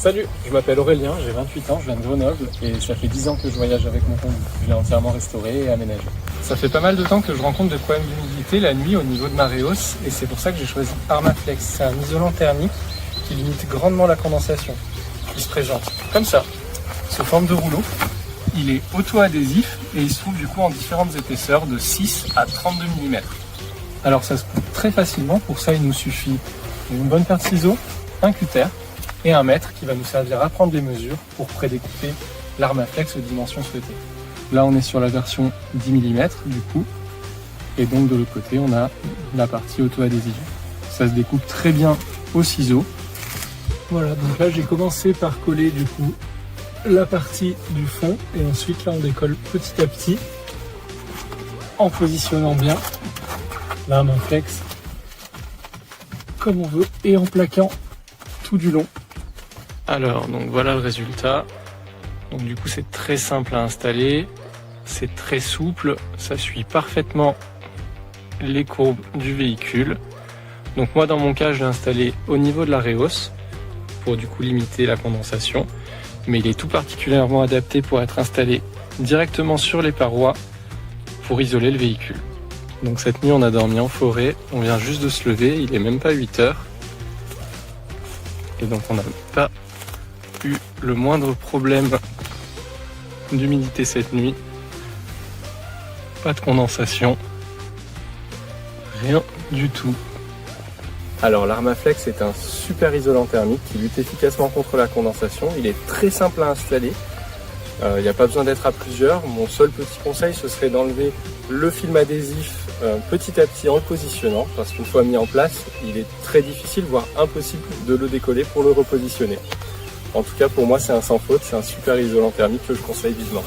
Salut, je m'appelle Aurélien, j'ai 28 ans, je viens de Grenoble et ça fait 10 ans que je voyage avec mon conduit. Je l'ai entièrement restauré et aménagé. Ça fait pas mal de temps que je rencontre des problèmes d'humidité la nuit au niveau de ma Rhéos et c'est pour ça que j'ai choisi Armaflex. C'est un isolant thermique qui limite grandement la condensation. Il se présente comme ça, sous forme de rouleau. Il est auto-adhésif et il se trouve du coup en différentes épaisseurs de 6 à 32 mm. Alors ça se coupe très facilement, pour ça il nous suffit une bonne paire de ciseaux, un cutter et un mètre qui va nous servir à prendre les mesures pour prédécouper l'Armaflex aux dimensions souhaitées. Là on est sur la version 10 mm du coup, et donc de l'autre côté on a la partie auto-adhésive. Ça se découpe très bien au ciseau. Voilà, donc là j'ai commencé par coller du coup la partie du fond et ensuite là on décolle petit à petit en positionnant bien l'Armaflex comme on veut et en plaquant tout du long. Alors donc voilà le résultat. Donc du coup c'est très simple à installer, c'est très souple, ça suit parfaitement les courbes du véhicule. Donc moi dans mon cas je l'ai installé au niveau de la Rhéos pour du coup limiter la condensation, mais il est tout particulièrement adapté pour être installé directement sur les parois pour isoler le véhicule. Donc cette nuit on a dormi en forêt, on vient juste de se lever, il est même pas 8 heures. Et donc on n'a pas eu le moindre problème d'humidité cette nuit. Pas de condensation, rien du tout. Alors l'Armaflex est un super isolant thermique qui lutte efficacement contre la condensation. Il est très simple à installer. Il n'y a pas besoin d'être à plusieurs. Mon seul petit conseil, ce serait d'enlever le film adhésif petit à petit en le positionnant, parce qu'une fois mis en place, il est très difficile, voire impossible de le décoller pour le repositionner. En tout cas, pour moi, c'est un sans faute, c'est un super isolant thermique que je conseille vivement.